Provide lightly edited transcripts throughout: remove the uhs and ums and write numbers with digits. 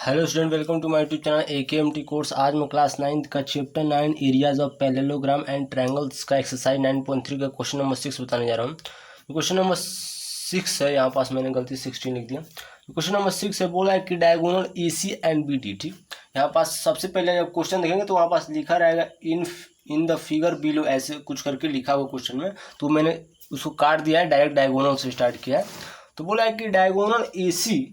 Hello student, welcome to my YouTube channel AKMT course. आज मैं class 9 का chapter 9 areas of parallelogram and triangles का exercise 9.3 का question number 6 बताने जा रहा हूँ। क्वेश्चन नंबर 6 है, यहाँ पास मैंने गलती 16 लिख दिया। क्वेश्चन नंबर 6 है, बोला है कि डायगोनल AC एंड BD। ठीक, यहाँ पास सबसे पहले जब क्वेश्चन देखेंगे तो वहाँ पास लिखा रहेगा इन द फिगर बिलो, ऐसे कुछ करके लिखा हुआ क्वेश्चन में, तो मैंने उसको काट दिया है, डायरेक्ट डायगोनल से स्टार्ट किया है। तो बोला है कि diagonal AC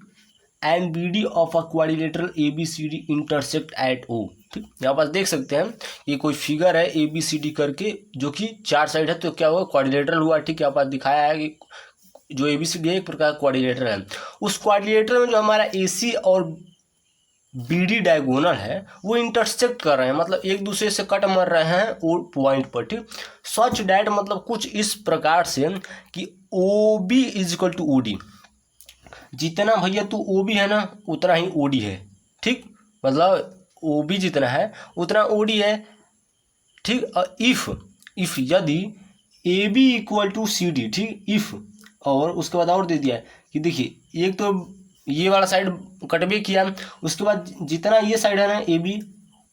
and BD of a quadrilateral ABCD intersect at O। ठीक, यहाँ पास देख सकते हैं ये कोई फिगर है ABCD करके, जो कि 4 साइड है, तो क्या हुआ, क्वाड्रिलेटरल हुआ। ठीक, यहाँ पास दिखाया है कि जो ABCD है एक प्रकार का क्वाड्रिलेटरल है। उस क्वाड्रिलेटरल में जो हमारा AC और BD डायगोनल है वो इंटरसेक्ट कर रहे हैं, मतलब एक दूसरे से कट मर रहे हैं वो पॉइंट पर। ठीक, सच डैट मतलब कुछ इस प्रकार से कि OB is equal to OD। जितना भैया तू OB है ना उतना ही OD है। ठीक, मतलब OB जितना है उतना OD है। ठीक, और इफ यदि AB इक्वल टू CD, ठीक, इफ, और उसके बाद और दे दिया है कि देखिए एक तो ये वाला साइड कटवे किया, उसके बाद जितना ये साइड है ना AB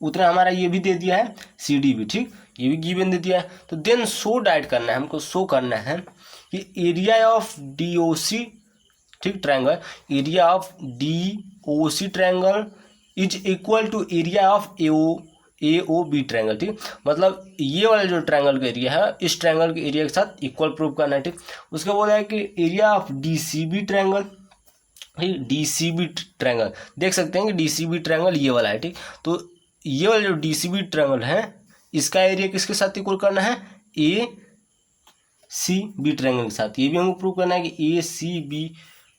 उतना हमारा ये भी दे दिया है CD भी। ठीक, ये भी गिवन दे दिया है। तो देन शो डाइट करना है, हमको शो करना है कि एरिया ऑफ DOC, ठीक, triangle, area of DOC triangle is equal to area of AOB triangle. ठीक, मतलब ये वाला जो ट्रायंगल का एरिया है इस ट्रायंगल के एरिया के साथ इक्वल प्रूव करना है। ठीक, उसके बोला है कि एरिया ऑफ DCB ट्रायंगल, ठीक, DCB ट्रायंगल देख सकते हैं कि DCB ट्रायंगल ये वाला है। ठीक, तो ये वाला जो DCB ट्रायंगल है इसका एरिया किसके साथ इक्वल करना है, ACB ट्रायंगल के साथ। ये भी हमको प्रूव करना है कि ACB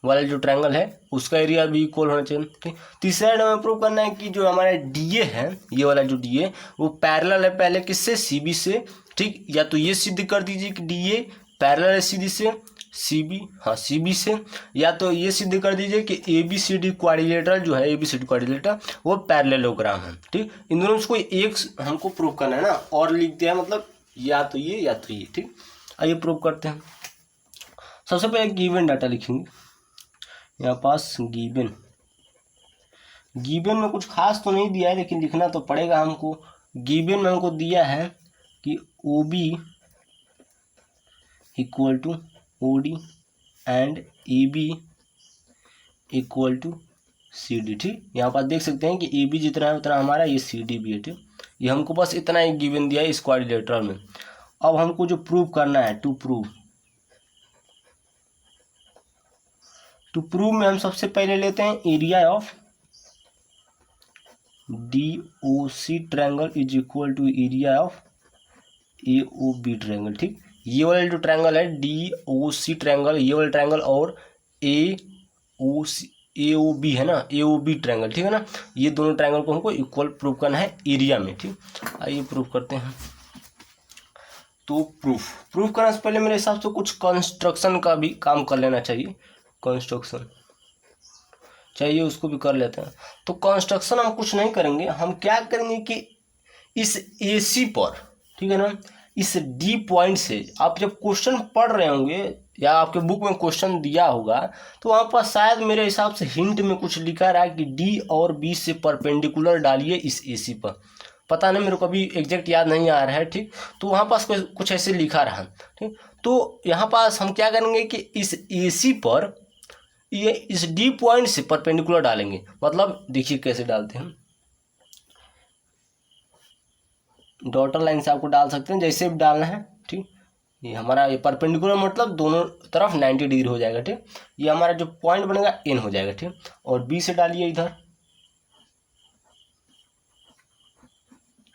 वाला जो ट्रायंगल है उसका एरिया भी इक्वल होना चाहिए। ठीक, तीसरा हमें प्रूव करना है कि जो हमारा DA है, ये वाला जो DA वो पैरेलल है पहले किससे, CB से। ठीक, या तो ये सिद्ध कर दीजिए कि DA पैरेलल है CD से, CB, हाँ CB से, या तो ये सिद्ध कर दीजिए कि ABCD क्वाड्रिलेटरल जो है, ABCD क्वाड्रिलेटरल वो पैरेललोग्राम है। ठीक, इन दोनों से कोई एक हमको प्रूव करना है ना, और लिख दिया है मतलब या तो ये या तो ये। ठीक, आइए प्रूव करते हैं। सबसे पहले गिवन डाटा लिखेंगे, यहाँ पास गिवन में कुछ खास तो नहीं दिया है लेकिन लिखना तो पड़ेगा हमको। गिवन में हमको दिया है कि OB equal to OD and AB equal to CD। ठीक, यहाँ पास देख सकते हैं कि AB जितना है उतना हमारा ये CD भी है। ठीक, ये हमको बस इतना ही गिवन दिया है इस क्वाड्रिलेटरल में। अब हमको जो प्रूव करना है, टू प्रूव में हम सबसे पहले लेते हैं area of DOC triangle is equal to area of AOB triangle. ठीक, ये वाला जो ट्रायंगल है DOC ट्रायंगल, ये वाला ट्रायंगल, और AOB है ना, AOB ट्रायंगल। ठीक है ना, ये दोनों ट्रायंगल को हमको इक्वल प्रूव करना है एरिया में। ठीक, आइए प्रूव करते हैं। तो प्रूफ करने से पहले मेरे हिसाब से कुछ कंस्ट्रक्शन का भी काम कर लेना चाहिए। कंस्ट्रक्शन चाहिए, उसको भी कर लेते हैं। तो कंस्ट्रक्शन हम कुछ नहीं करेंगे, हम क्या करेंगे कि इस AC पर, ठीक है ना, इस D पॉइंट से आप जब क्वेश्चन पढ़ रहे होंगे या आपके बुक में क्वेश्चन दिया होगा तो वहाँ पर शायद मेरे हिसाब से हिंट में कुछ लिखा रहा है कि D और B से परपेंडिकुलर डालिए इस AC पर। पता नहीं, मेरे को अभी एग्जैक्ट याद नहीं आ रहा है। ठीक, तो वहाँ पास कुछ ऐसे लिखा रहा। ठीक, तो यहाँ पास हम क्या करेंगे कि इस AC पर ये इस D पॉइंट से परपेंडिकुलर डालेंगे। मतलब देखिए कैसे डालते हैं, डॉटर लाइन से आपको डाल सकते हैं, जैसे भी डालना है। ठीक, ये हमारा ये परपेंडिकुलर मतलब दोनों तरफ 90 डिग्री हो जाएगा। ठीक, ये हमारा जो पॉइंट बनेगा N हो जाएगा। ठीक, और B से डालिए इधर,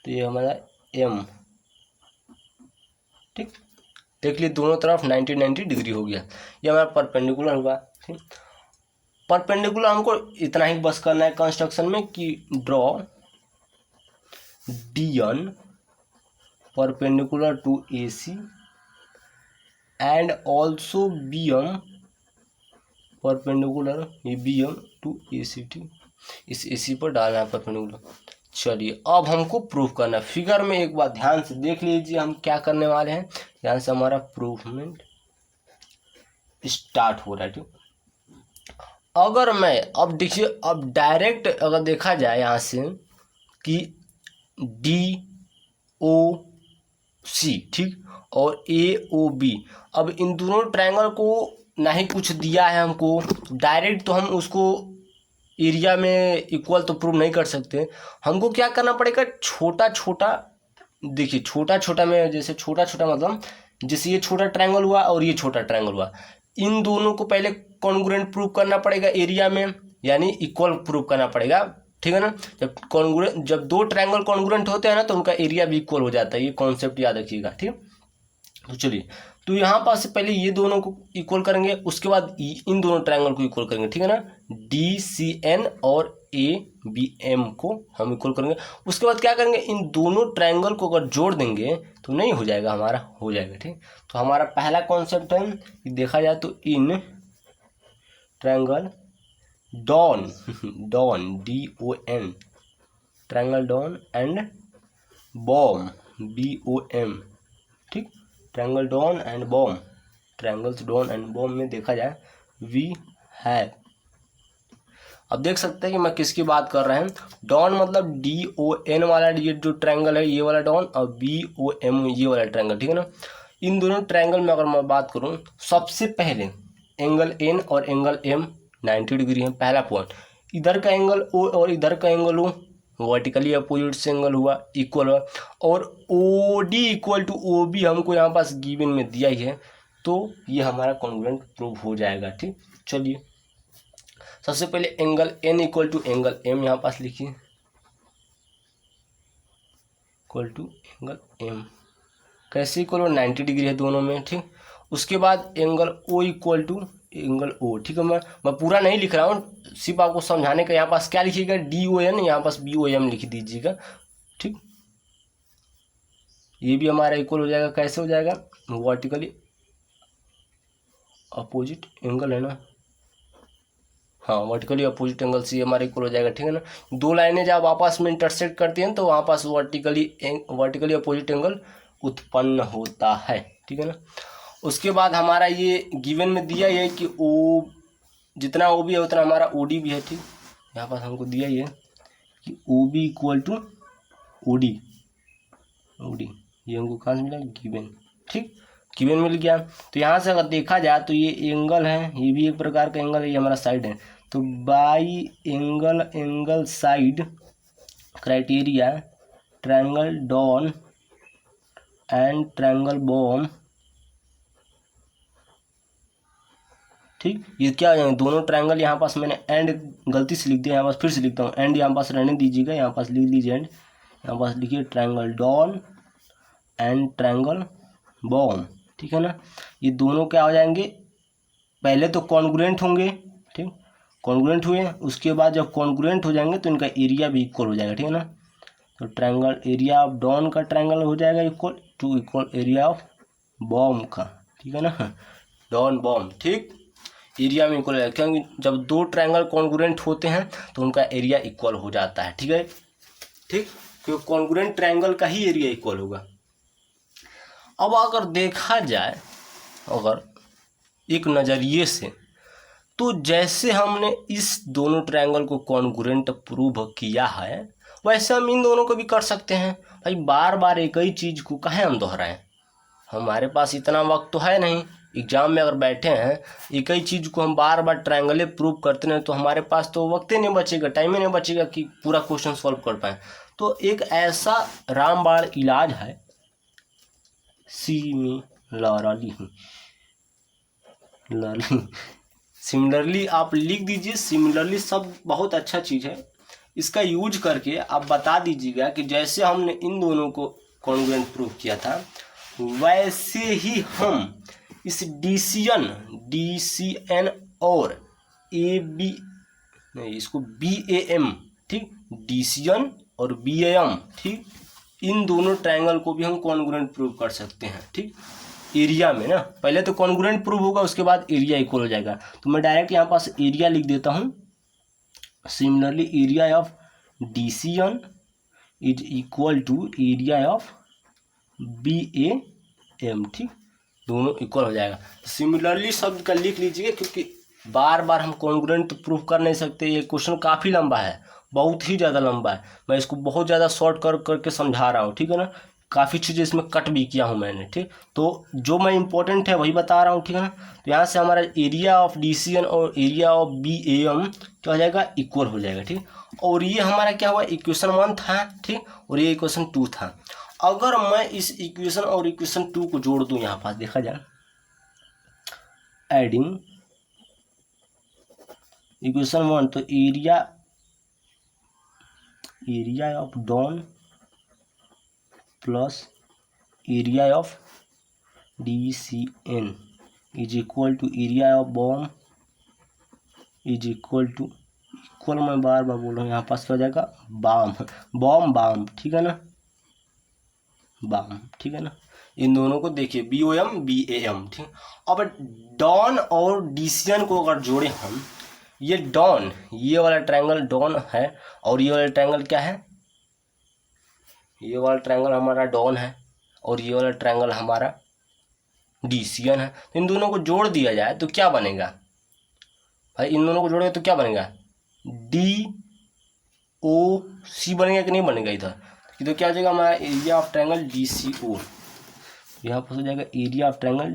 तो ये हमारा M। ठीक, देख लीजिए दोनों तरफ 90 डिग्री हो गया, ये हमारा परपेंडिकुलर हुआ। ठीक, परपेंडिकुलर हमको इतना ही बस करना है कंस्ट्रक्शन में कि draw DN perpendicular to AC and also BM perpendicular, ये BM टू AC। ठीक, इस AC पर डालना है परपेंडिकुलर। चलिए अब हमको प्रूफ करना है। फिगर में एक बार ध्यान से देख लीजिए हम क्या करने वाले हैं। ध्यान से हमारा प्रूफमेंट स्टार्ट हो रहा है। ठीक, अगर मैं अब देखिए, अब डायरेक्ट अगर देखा जाए यहाँ से कि DOC ठीक और AOB, अब इन दोनों ट्रायंगल को ना ही कुछ दिया है हमको डायरेक्ट, तो हम उसको एरिया में इक्वल तो प्रूव नहीं कर सकते। हमको क्या करना पड़ेगा, छोटा छोटा, देखिए छोटा छोटा में, जैसे छोटा छोटा मतलब जैसे ये छोटा ट्रायंगल हुआ और ये छोटा ट्रायंगल हुआ, इन दोनों को पहले कॉन्ग्रुएंट प्रूव करना पड़ेगा एरिया में, यानी इक्वल प्रूव करना पड़ेगा, ठीक है ना। जब दो ट्रायंगल कॉन्ग्रुएंट होते हैं ना तो उनका एरिया भी इक्वल हो जाता है, ये कॉन्सेप्ट याद रखिएगा, ठीक। तो चलिए, तो यहाँ पास से पहले ये दोनों को इक्वल करेंगे, उसके बाद इन दोनों ट्रायंगल को इक्वल करेंगे, ठीक है ना। DCN और ABM को हम इक्वल करेंगे। उसके बाद क्या करेंगे, इन दोनों ट्रायंगल को अगर जोड़ देंगे तो नहीं हो जाएगा, हमारा हो जाएगा, ठीक। तो हमारा पहला कॉन्सेप्ट है कि देखा जाए तो इन triangle DON DON DON, triangle DON and BOM BOM, ठीक। Triangle DON and BOM, triangles DON and BOM में देखा जाए वी हैव, अब देख सकते हैं कि मैं किसकी बात कर रहे हैं। डॉन मतलब DON वाला ये जो ट्रायंगल है ये वाला डॉन, और BOM ये वाला ट्रायंगल, ठीक है ना। इन दोनों ट्रायंगल में अगर मैं बात करूं, सबसे पहले एंगल N और एंगल M 90 डिग्री है, पहला पॉइंट। इधर का एंगल O और इधर का एंगल O वर्टिकली अपोजिट से एंगल हुआ, इक्वल हुआ, और OD इक्वल टू OB हमको यहाँ पास गिवन में दिया ही है, तो ये हमारा कॉन्ग्रुएंट प्रूव हो जाएगा, ठीक। चलिए, सबसे पहले angle N equal to angle M यहाँ पास लिखिए, इक्वल टू एंगल M, कैसे इक्वल हो, 90 डिग्री है दोनों में, ठीक। उसके बाद angle O equal to angle O, ठीक है। मैं पूरा नहीं लिख रहा हूँ, सिर्फ आपको समझाने का। यहाँ पास क्या लिखिएगा, DON, यहाँ पास BOM लिख दीजिएगा, ठीक। ये भी हमारा इक्वल हो जाएगा, कैसे हो जाएगा, वर्टिकली अपोजिट एंगल है ना, हाँ वर्टिकली अपोजिट एंगल से हमारे इक्वल हो जाएगा, ठीक है ना। दो लाइनें जब आपस में इंटरसेक्ट करती हैं तो वहाँ पास वर्टिकली अपोजिट एंगल उत्पन्न होता है, ठीक है ना। उसके बाद हमारा ये गिवन में दिया ही है कि ओ जितना OB है उतना हमारा OD भी है, ठीक। यहाँ पास हमको दिया ही है कि OB इक्वल टू OD, ये हमको कहाँ से मिला, गिवन, ठीक, गिवन मिल गया। तो यहाँ से अगर देखा जाए तो ये एंगल है, ये भी एक प्रकार का एंगल है, ये हमारा साइड है। तो by angle side criteria triangle DON and triangle BOM, ठीक। ये क्या हो जाएंगे, दोनों ट्रायंगल, यहाँ पास मैंने एंड गलती से लिख दिया, यहाँ पास फिर से लिखता हूँ, एंड यहाँ पास रहने दीजिएगा, यहाँ पास लिख लीजिए एंड, यहाँ पास लिखिए triangle DON and triangle BOM, ठीक है ना। ये दोनों क्या हो जाएंगे, पहले तो कॉन्ग्रुएंट होंगे, ठीक, कॉन्ग्रुएंट हुए, उसके बाद जब कॉन्ग्रुएंट हो जाएंगे तो इनका एरिया भी इक्वल हो जाएगा, ठीक है ना। तो ट्रायंगल एरिया ऑफ डॉन का ट्रायंगल हो जाएगा इक्वल एरिया ऑफ बॉम का, ठीक है ना, डॉन बॉम, ठीक, एरिया में इक्वल हो जाएगा, क्योंकि जब दो ट्रायंगल कॉन्ग्रुएंट होते हैं तो उनका एरिया इक्वल हो जाता है, ठीक है, ठीक, क्योंकि कॉन्ग्रुएंट ट्रायंगल का ही एरिया इक्वल होगा। अब अगर देखा जाए अगर एक नज़रिए से, तो जैसे हमने इस दोनों ट्रायंगल को कॉन्ग्रुएंट प्रूव किया है वैसे हम इन दोनों को भी कर सकते हैं। भाई बार बार एक ही चीज़ को काहे हम दोहराएं, हमारे पास इतना वक्त तो है नहीं, एग्जाम में अगर बैठे हैं एक ही चीज़ को हम बार बार ट्रायंगले प्रूव करते हैं तो हमारे पास तो वक्त ही नहीं बचेगा, टाइम ही नहीं बचेगा कि पूरा क्वेश्चन सॉल्व कर पाएँ। तो एक ऐसा रामबाण इलाज है सिमिलरली आप लिख दीजिए, सिमिलरली शब्द बहुत अच्छा चीज़ है, इसका यूज करके आप बता दीजिएगा कि जैसे हमने इन दोनों को कॉन्ग्रुएंट प्रूव किया था वैसे ही हम इस DCN और इसको BAM, ठीक, DCN और BAM, ठीक, इन दोनों ट्रायंगल को भी हम कॉन्ग्रुएंट प्रूव कर सकते हैं, ठीक, एरिया में ना। पहले तो कॉन्ग्रुएंट प्रूव होगा, उसके बाद एरिया इक्वल हो जाएगा। तो मैं डायरेक्ट यहाँ पास एरिया लिख देता हूँ, similarly area of DCN is equal to area of BAM, ठीक, दोनों इक्वल हो जाएगा। सिमिलरली शब्द का लिख लीजिए क्योंकि बार बार हम कॉन्ग्रुएंट प्रूफ कर नहीं सकते, ये क्वेश्चन काफ़ी लंबा है, बहुत ही ज़्यादा लंबा है, मैं इसको बहुत ज़्यादा शॉर्ट करके समझा रहा हूँ, ठीक है ना। काफ़ी चीज़ें इसमें कट भी किया हूँ मैंने, ठीक। तो जो मैं इम्पोर्टेंट है वही बता रहा हूँ, ठीक है ना। तो यहाँ से हमारा एरिया ऑफ DCN और एरिया ऑफ BAM क्या हो जाएगा, इक्वल हो जाएगा, ठीक। और ये हमारा क्या हुआ, इक्वेशन 1 था, ठीक, और ये इक्वेशन 2 था। अगर मैं इस इक्वेशन और इक्वेशन 2 को जोड़ दूँ, यहाँ पास देखा जाए, एडिंग इक्वेशन 1, तो area of DON plus area of DCN is equal to area of BOM is equal to, equal मैं बार बार बोल रहा हूँ, यहाँ पास क्या हो जाएगा, बाम, ठीक है ना, बाम, ठीक है ना। इन दोनों को देखिए, BOM BAM, ठीक। अब डॉन और DCN को अगर जोड़े हम, ये डॉन, ये वाला ट्रायंगल डॉन है, और ये वाला ट्रायंगल क्या है, ये वाला ट्रायंगल हमारा डॉन है, और ये वाला ट्रायंगल हमारा DCN है। तो इन दोनों को जोड़ दिया जाए तो क्या बनेगा भाई, इन दोनों को जोड़ेगा तो क्या बनेगा, DOC बनेगा कि नहीं बनेगा इधर, तो क्या हो जाएगा हमारा एरिया ऑफ ट्रायंगल DCO, यहाँ पर हो जाएगा एरिया ऑफ ट्रायंगल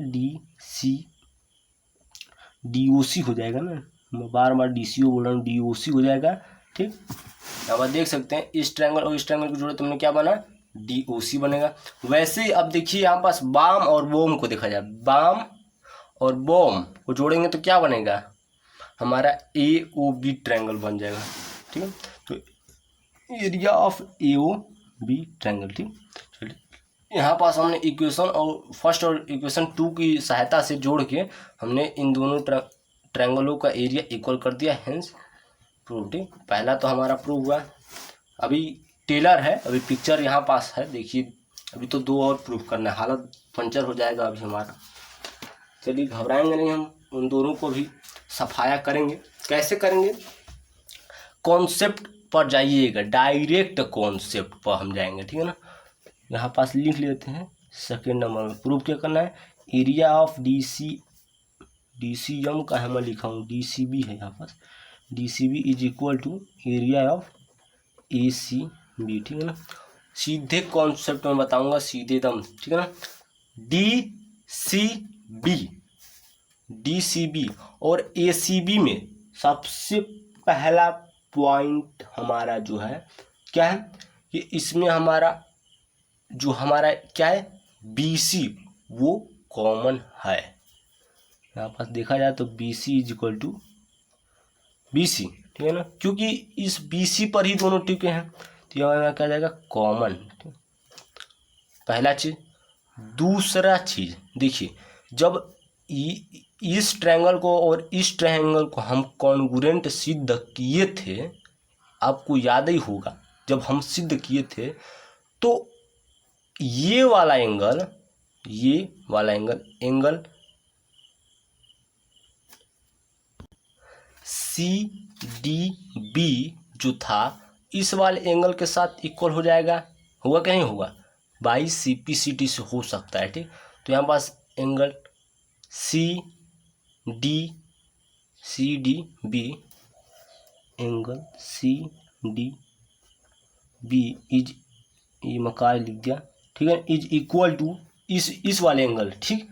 DOC हो जाएगा ना, मैं बार बार DCO बोल रहा हूँ, DOC हो जाएगा, ठीक। अब आप देख सकते हैं इस ट्रायंगल और इस ट्रायंगल को जोड़े तुमने क्या बना, DOC बनेगा। वैसे ही अब देखिए यहाँ पास बाम और बोम को देखा जाए, बाम और बोम को जोड़ेंगे तो क्या बनेगा, हमारा AOB ट्रायंगल बन जाएगा, ठीक है। तो एरिया ऑफ AOB ट्रायंगल, ठीक। चलिए यहाँ पास हमने इक्वेशन और फर्स्ट और इक्वेशन 2 की सहायता से जोड़ के हमने इन दोनों ट्रायंगलों का एरिया इक्वल कर दिया, हेंस प्रूव, ठीक। पहला तो हमारा प्रूव हुआ, अभी टेलर है, अभी पिक्चर यहाँ पास है, देखिए अभी तो 2 और प्रूफ करना है, हालत पंचर हो जाएगा अभी हमारा। चलिए घबराएंगे नहीं, हम उन दोनों को भी सफाया करेंगे। कैसे करेंगे, कॉन्सेप्ट पर जाइएगा, डायरेक्ट कॉन्सेप्ट पर हम जाएंगे, ठीक है ना। यहाँ पास लिख लेते हैं, सेकेंड नंबर में प्रूफ क्या करना है, एरिया ऑफ DCM का है, मैं लिखा हूँ DCB है यहाँ पास, DCB is equal to area of ACB, ठीक है ना। सीधे कॉन्सेप्ट में बताऊंगा, सीधे दम, ठीक है ना। DCB और ACB में सबसे पहला पॉइंट हमारा जो है क्या है, कि इसमें हमारा जो हमारा क्या है, BC वो कॉमन है। यहाँ पास देखा जाए तो BC is equal to BC, ठीक है ना, क्योंकि इस BC पर ही दोनों टिके हैं, तो यहाँ क्या जाएगा, कॉमन, पहला चीज। दूसरा चीज देखिए, जब इस ट्रायंगल को और इस ट्रायंगल को हम कॉन्ग्रुएंट सिद्ध किए थे, आपको याद ही होगा जब हम सिद्ध किए थे, तो ये वाला एंगल एंगल CDB जो था, इस वाले एंगल के साथ इक्वल हो जाएगा, होगा कि नहीं होगा, बाई CPCT से हो सकता है, ठीक। तो यहाँ पास angle CDB angle CDB is, ये मकार लिख दिया, ठीक है, इज इक्वल टू इस वाले एंगल, ठीक,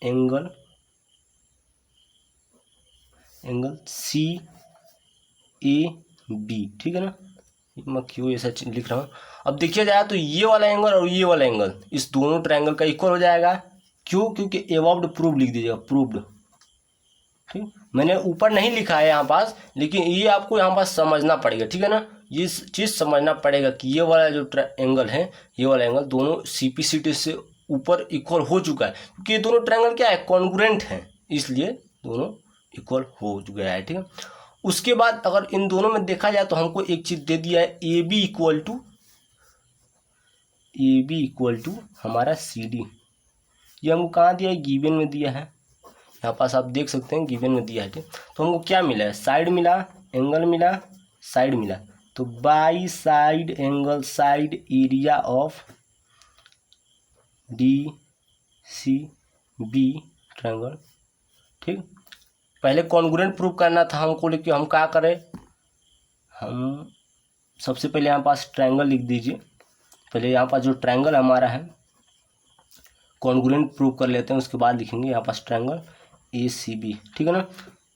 एंगल CAB, ठीक है ना, मैं क्यों ऐसा लिख रहा हूँ। अब देखिए जाए तो ये वाला एंगल और ये वाला एंगल इस दोनों ट्रायंगल का इक्वल हो जाएगा, क्यों, क्योंकि एबव्ड प्रूव लिख दीजिएगा, प्रूव्ड, ठीक। मैंने ऊपर नहीं लिखा है यहाँ पास, लेकिन ये आपको यहाँ पास समझना पड़ेगा, ठीक है ना, ये चीज़ समझना पड़ेगा कि ये वाला जो एंगल है, ये वाला एंगल दोनों CPCT से ऊपर इक्वल हो चुका है, क्योंकि ये दोनों ट्रायंगल क्या है, कॉन्ग्रुएंट हैं, इसलिए दोनों इक्वल हो गया है, ठीक है। उसके बाद अगर इन दोनों में देखा जाए तो हमको एक चीज दे दिया है, AB इक्वल टू हमारा CD, ये हमको कहाँ दिया है, गिवन में दिया है, यहाँ पास आप देख सकते हैं गिवन में दिया है, ठीक। तो हमको क्या मिला है, साइड मिला, एंगल मिला, साइड मिला, तो by side angle side area of DCB triangle, ठीक। पहले कॉन्ग्रुएंट प्रूव करना था हमको, लेकिन हम क्या करें, हम सबसे पहले यहाँ पास ट्रायंगल लिख दीजिए। पहले यहाँ पास जो ट्रायंगल हमारा है कॉन्ग्रुएंट प्रूव कर लेते हैं, उसके बाद लिखेंगे यहाँ पास ट्रायंगल ACB, ठीक है ना।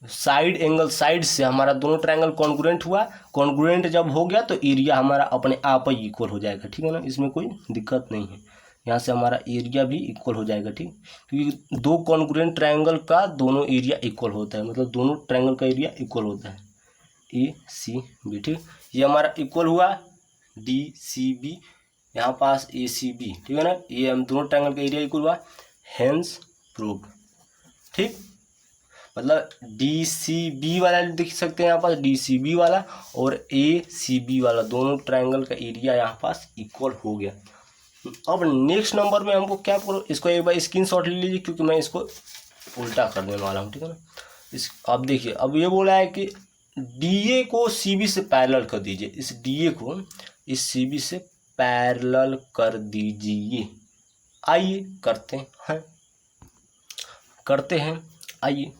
साइड एंगल, साइड से हमारा दोनों ट्रायंगल कॉन्ग्रुएंट हुआ, कॉन्ग्रुएंट जब हो गया तो एरिया हमारा अपने आप ही इक्वल हो जाएगा, ठीक है ना, इसमें कोई दिक्कत नहीं है। यहाँ से हमारा एरिया भी इक्वल हो जाएगा, ठीक, क्योंकि दो कॉन्ग्रुएंट ट्रायंगल का दोनों एरिया इक्वल होता है, मतलब दोनों ट्रायंगल का एरिया इक्वल होता है, ACB, ठीक। ये हमारा इक्वल हुआ DCB, यहाँ पास ACB, ठीक है ना, ये हम दोनों ट्रायंगल का एरिया इक्वल हुआ, हेंस प्रूव्ड, ठीक। मतलब DCB वाला देख सकते हैं यहाँ पास, DCB वाला और ACB वाला दोनों ट्रायंगल का एरिया यहाँ पास इक्वल हो गया। अब नेक्स्ट नंबर में हमको क्या करो, इसको एक बार स्क्रीनशॉट ले लीजिए, क्योंकि मैं इसको उल्टा कर देने वाला हूँ, ठीक है ना। अब देखिए, अब ये बोला है कि DA को CB से पैरेलल कर दीजिए, इस DA को इस CB से पैरेलल कर दीजिए। आइए करते हैं आइए।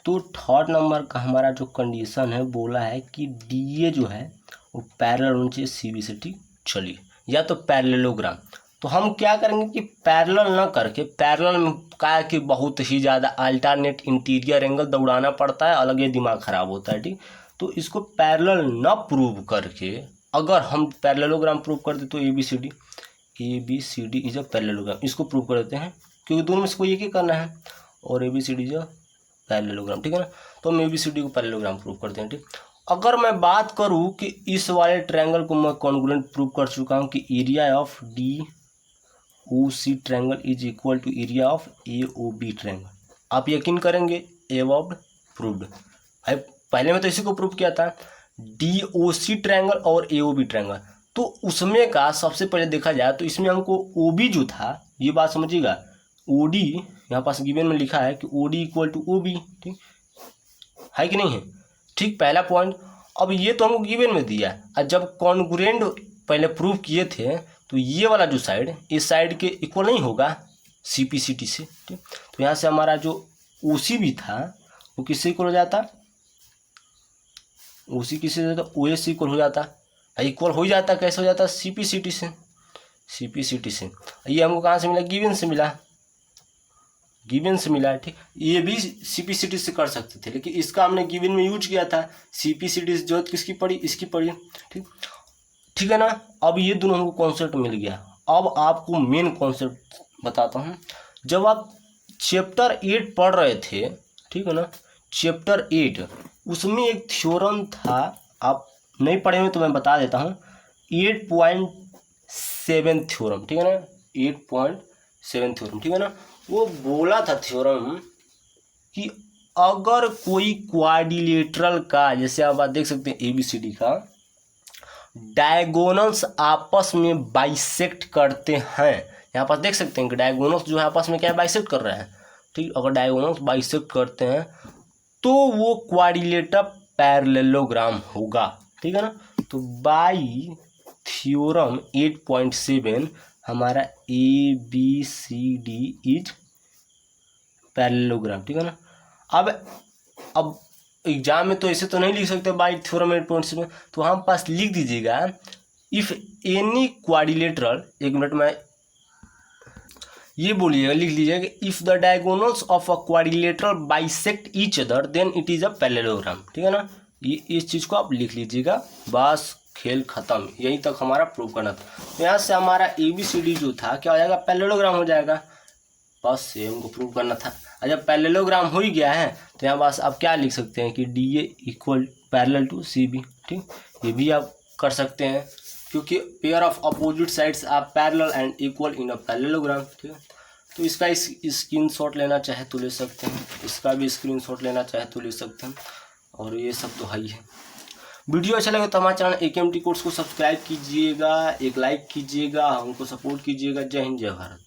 तो थर्ड नंबर का हमारा जो कंडीशन है, बोला है कि DA जो है वो पैरेलल होना चाहिए CB से, ठीक। चलिए, या तो पैरेललोग्राम, तो हम क्या करेंगे कि पैरेलल ना करके, पैरेलल में क्या कि बहुत ही ज़्यादा अल्टरनेट इंटीरियर एंगल दौड़ाना पड़ता है, अलग ही दिमाग खराब होता है, ठीक। तो इसको पैरेलल ना प्रूव करके अगर हम पैरेललोग्राम प्रूव कर दे तो ABCD इज अ पैरेललोग्राम, इसको प्रूव कर देते हैं, क्योंकि दोनों में से कोई एक ही करना है, और ABCD इज अ पैरेललोग्राम, ठीक है ना। तो हम ABCD को पैरेललोग्राम प्रूव करते हैं, ठीक। अगर मैं बात करूं कि इस वाले ट्रायंगल को मैं कॉन्ग्रुएंट प्रूव कर चुका हूं कि area of DOC triangle is equal to area of AOB triangle, आप यकीन करेंगे एबव प्रूव्ड। पहले मैं तो इसी को प्रूव किया था, DOC ट्रायंगल और AOB ट्रायंगल, तो उसमें का सबसे पहले देखा जाए तो इसमें हमको OB जो था, ये बात समझिएगा, OD यहाँ पास गिवन में लिखा है कि OD इक्वल टू OB, ठीक है कि नहीं है, ठीक, पहला पॉइंट। अब ये तो हमको गिवन में दिया है, और जब कॉन्ग्रुएंट पहले प्रूव किए थे तो ये वाला जो साइड, इस साइड के इक्वल नहीं होगा CPCT से, ठीक। तो यहाँ से हमारा जो OC भी था वो किससे इक्वल हो जाता, OC किससे जाता, OA से इक्वल हो जाता, इक्वल हो जाता, कैसे हो जाता, CPCT से। ये हमको कहाँ से मिला, गिवन से मिला है, ठीक। ये भी CPCT से कर सकते थे, लेकिन इसका हमने गिवन में यूज किया था, CPCT से जरूरत किसकी पड़ी, इसकी पड़ी, ठीक है ना। अब ये दोनों हमको कॉन्सेप्ट मिल गया। अब आपको मेन कॉन्सेप्ट बताता हूँ। जब आप चैप्टर 8 पढ़ रहे थे, ठीक है ना, चैप्टर 8 उसमें एक थ्योरम था, आप नहीं पढ़े हुए तो मैं बता देता हूँ, 8.7 थ्योरम, ठीक है ना, 8.7 थ्योरम, ठीक है ना। वो बोला था थ्योरम कि अगर कोई क्वाड्रिलेटरल का, जैसे आप देख सकते हैं ABCD का, डायगोनल्स आपस में बाइसेक्ट करते हैं, यहाँ पर देख सकते हैं कि डायगोनल्स जो है आपस में क्या बाइसेक्ट कर रहे हैं, ठीक। अगर डायगोनल्स बाइसेक्ट करते हैं तो वो क्वाड्रिलेटर पैरेललोग्राम होगा, ठीक है ना। तो बाई थ्योरम 8.7 हमारा ABCD इज पैरेललोग्राम, ठीक है ना। अब एग्जाम में तो ऐसे तो नहीं लिख सकते बाई थ्योरम 8.7, तो हम पास लिख दीजिएगा, इफ एनी क्वाड्रिलेटरल, एक मिनट में ये बोलिएगा, लिख लीजिएगा, if the diagonals of a quadrilateral bisect each other than it is a parallelogram, ठीक है ना। ये इस चीज़ को आप लिख लीजिएगा, बस खेल खत्म, यहीं तक हमारा प्रूव करना था। तो यहाँ से हमारा ABCD जो था क्या हो जाएगा, पैरेललोग्राम हो जाएगा, बस से हमको प्रूव करना था। और जब पैरेललोग्राम हो ही गया है तो यहाँ पास आप क्या लिख सकते हैं कि DA equal parallel to CB, ठीक, ये भी आप कर सकते हैं, क्योंकि pair of opposite sides are parallel and equal in a parallelogram, ठीक है। तो इसका स्क्रीनशॉट लेना चाहे तो ले सकते हैं, इसका भी स्क्रीनशॉट लेना चाहे तो ले सकते हैं, और ये सब तो है ही है। वीडियो अच्छा लगे तो हमारे चैनल AKMT कोर्स को सब्सक्राइब कीजिएगा, एक लाइक कीजिएगा, हमको सपोर्ट कीजिएगा। जय हिंद, जय भारत।